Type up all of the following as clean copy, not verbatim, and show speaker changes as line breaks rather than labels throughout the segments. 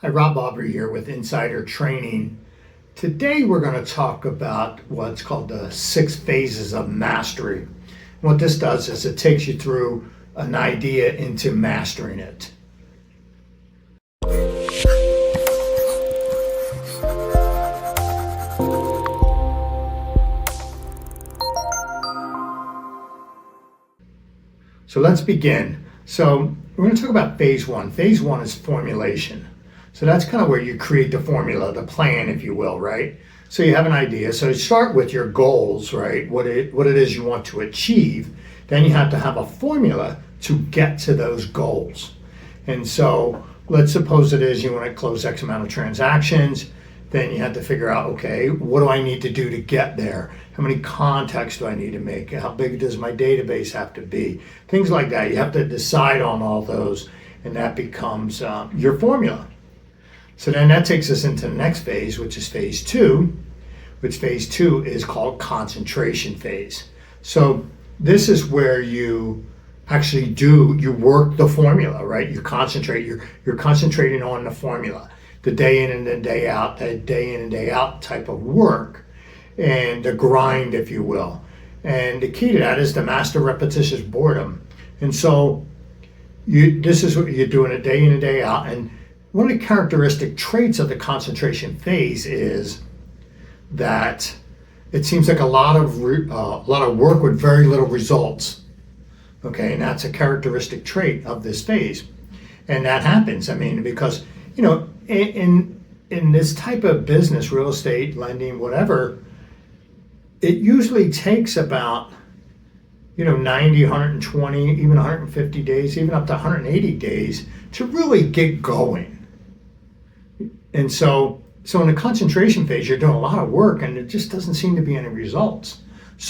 Hi, Rob Aubrey here with Insider Training. Today we're going to talk about what's called the 6 phases of mastery. What this does is it takes you through an idea into mastering it. So let's begin. So we're going to talk about phase one. Phase one is formulation. So that's kind of where you create the formula, the plan, if you will, right? So you have an idea. So you start with your goals, right? What it is you want to achieve. Then you have to have a formula to get to those goals. And so let's suppose it is you want to close X amount of transactions. Then you have to figure out, okay, what do I need to do to get there? How many contacts do I need to make? How big does my database have to be? Things like that. You have to decide on all those, and that becomes your formula. So then that takes us into the next phase, which is phase two, which phase two is called concentration phase. So this is where you actually you work the formula, right? You concentrate, you're concentrating on the formula, the day in and the day out, that day in and day out type of work, and the grind, if you will. And the key to that is to master repetitious boredom. And so this is what you're doing a day in and day out. And one of the characteristic traits of the concentration phase is that it seems like a lot of work with very little results. Okay, and that's a characteristic trait of this phase, and that happens. I mean, because in this type of business, real estate, lending, whatever, it usually takes about 90, 120, even 150 days, even up to 180 days to really get going. And so in the concentration phase, you're doing a lot of work and it just doesn't seem to be any results.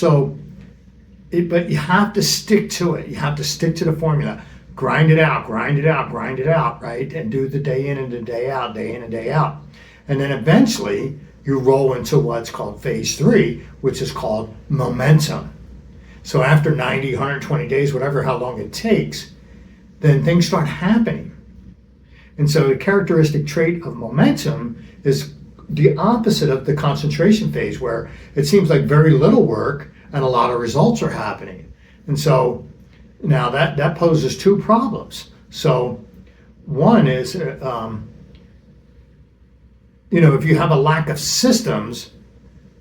But you have to stick to it. You have to stick to the formula. Grind it out, right? And do the day in and the day out, day in and day out. And then eventually you roll into what's called phase three, which is called momentum. So after 90, 120 days, whatever, how long it takes, then things start happening. And so the characteristic trait of momentum is the opposite of the concentration phase, where it seems like very little work and a lot of results are happening. And so now that poses two problems. So one is, if you have a lack of systems,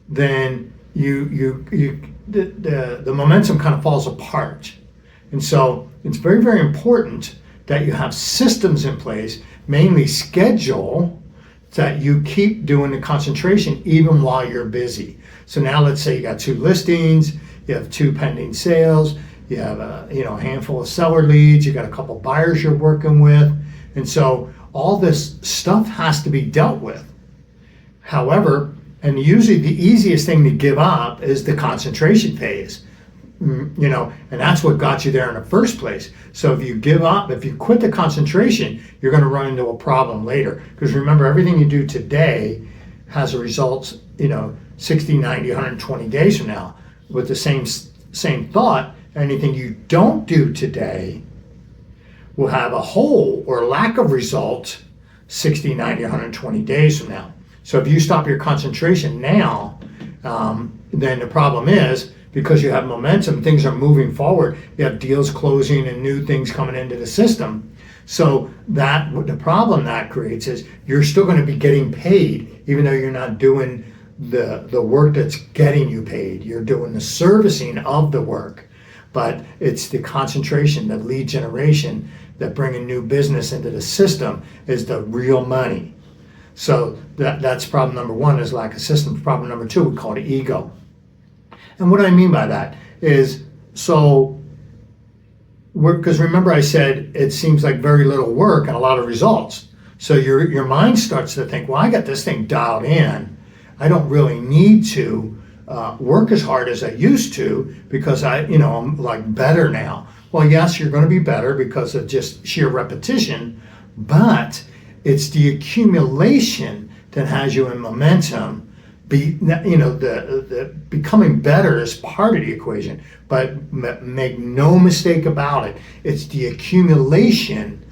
then the momentum kind of falls apart. And so it's very, very important that you have systems in place, mainly schedule, that you keep doing the concentration even while you're busy. So now let's say you got 2 listings, you have 2 pending sales, you have a handful of seller leads, you got a couple buyers you're working with, and so all this stuff has to be dealt with. However, and usually the easiest thing to give up is the concentration phase. And that's what got you there in the first place. So if you give up, if you quit the concentration, you're going to run into a problem later. Because remember, everything you do today has a result, 60, 90, 120 days from now. With the same thought, anything you don't do today will have a hole or lack of result 60, 90, 120 days from now. So if you stop your concentration now, then the problem is, because you have momentum, things are moving forward. You have deals closing and new things coming into the system. So the problem that creates is you're still going to be getting paid, even though you're not doing the work that's getting you paid. You're doing the servicing of the work. But it's the concentration, the lead generation, that bringing new business into the system is the real money. So that's problem number one, is lack of systems. Problem number two, we call it ego. And what I mean by that is, because remember I said it seems like very little work and a lot of results. So your mind starts to think, well, I got this thing dialed in. I don't really need to work as hard as I used to because I'm like better now. Well, yes, you're going to be better because of just sheer repetition, but it's the accumulation that has you in momentum. The becoming better is part of the equation, but make no mistake about it, it's the accumulation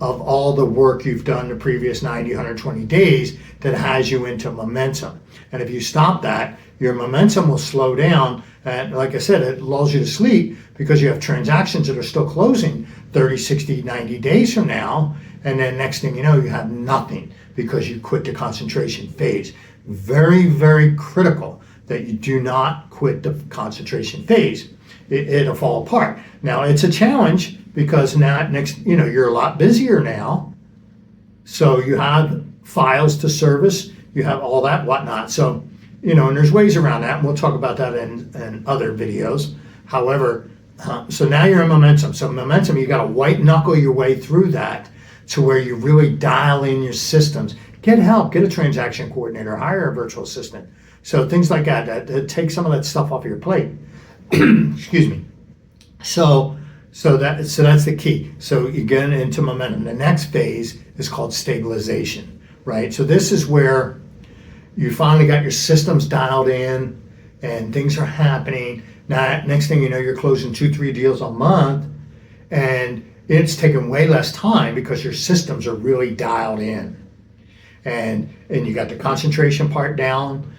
of all the work you've done the previous 90, 120 days that has you into momentum. And if you stop that, your momentum will slow down. And like I said, it lulls you to sleep because you have transactions that are still closing 30, 60, 90 days from now. And then next thing you know, you have nothing because you quit the concentration phase. Very, very critical that you do not quit the concentration phase. It'll fall apart. Now, it's a challenge because now you're a lot busier now. So you have files to service, you have all that whatnot. So, and there's ways around that, and we'll talk about that in other videos. However, so now you're in momentum. So momentum, you got to white knuckle your way through that to where you really dial in your systems. Get help, get a transaction coordinator, hire a virtual assistant. So things like that take some of that stuff off your plate. Excuse me. So that's the key. So you get into momentum. The next phase is called stabilization, right? So this is where you finally got your systems dialed in and things are happening. Now, next thing you know, you're closing 2-3 deals a month, and it's taking way less time because your systems are really dialed in. And you got the concentration part down.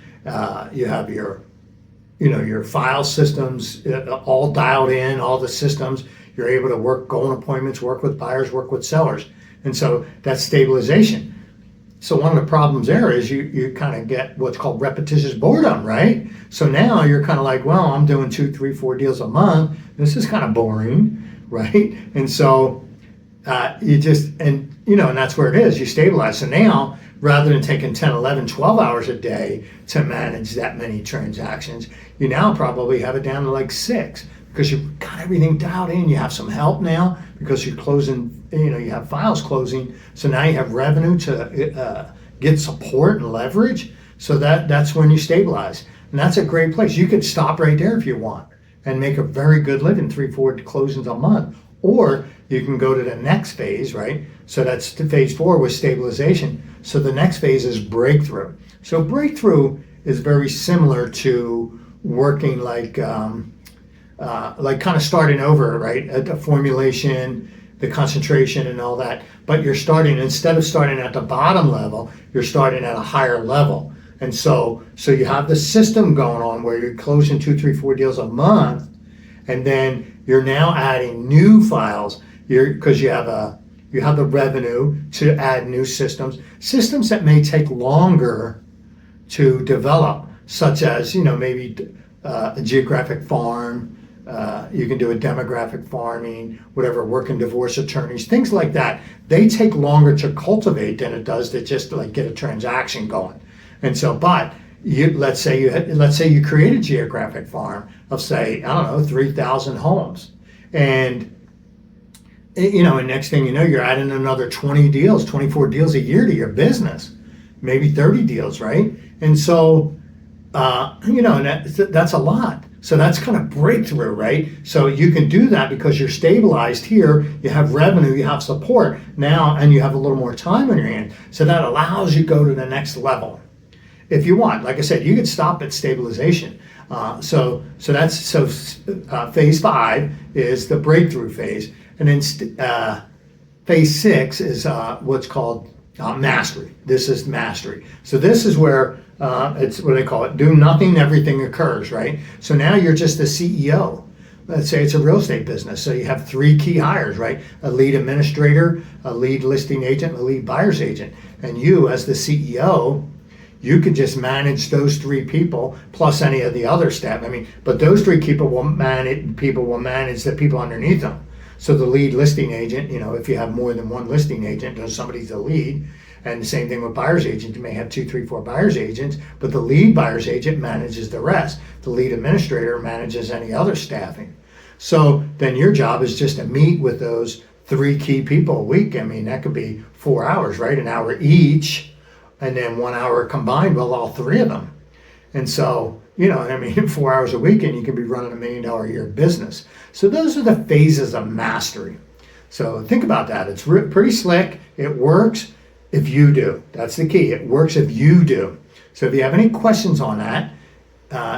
You have your file systems all dialed in, all the systems. You're able to go on appointments, work with buyers, work with sellers. And so that's stabilization. So one of the problems there is you kind of get what's called repetitious boredom, right? So now you're kind of like, well, I'm doing 2, 3, 4 deals a month. This is kind of boring, right? And so and that's where it is. You stabilize. So now, rather than taking 10, 11, 12 hours a day to manage that many transactions, you now probably have it down to like 6 because you've got everything dialed in. You have some help now because you're closing, you have files closing. So now you have revenue to get support and leverage. So that's when you stabilize. And that's a great place. You could stop right there if you want and make a very good living, 3-4 closings a month. Or you can go to the next phase, right? So that's the phase 4 with stabilization. So the next phase is breakthrough. So breakthrough is very similar to working like kind of starting over, right? At the formulation, the concentration and all that. But you're starting, instead of starting at the bottom level, you're starting at a higher level. And so you have the system going on where you're closing 2, 3, 4 deals a month, and then you're now adding new files because you have the revenue to add new systems that may take longer to develop, such as maybe a geographic farm. You can do a demographic farming, whatever, working divorce attorneys, things like that. They take longer to cultivate than it does to just like get a transaction going. And so, but let's say you create a geographic farm of, say, I don't know, 3,000 homes, and and next thing you know, you're adding another 20 deals, 24 deals a year to your business, maybe 30 deals, right? And so, and that's a lot. So that's kind of breakthrough, right? So you can do that because you're stabilized here, you have revenue, you have support now, and you have a little more time on your hand. So that allows you to go to the next level. If you want, like I said, you could stop at stabilization. So phase 5 is the breakthrough phase, and then phase 6 is what's called mastery. This is mastery. So this is where it's what they call it: do nothing, everything occurs. Right. So now you're just the CEO. Let's say it's a real estate business. So you have 3 key hires, right? A lead administrator, a lead listing agent, a lead buyer's agent, and you as the CEO. You can just manage those 3 people plus any of the other staff. But those 3 people will manage the people underneath them. So the lead listing agent, if you have more than one listing agent, somebody's the lead. And the same thing with buyer's agent. You may have 2, 3, 4 buyer's agents, but the lead buyer's agent manages the rest. The lead administrator manages any other staffing. So then your job is just to meet with those 3 key people a week. That could be 4 hours, right? An hour each. And then 1 hour combined with all 3 of them. And so, 4 hours a week, and you can be running $1 million a year business. So those are the phases of mastery. So think about that. It's pretty slick. It works if you do. That's the key. It works if you do. So if you have any questions on that,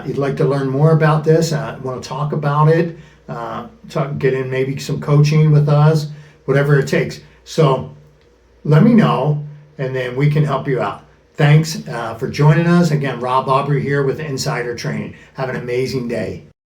you'd like to learn more about this, want to talk about it, get in maybe some coaching with us, whatever it takes. So let me know, and then we can help you out. Thanks for joining us. Again, Rob Aubrey here with Insider Training. Have an amazing day.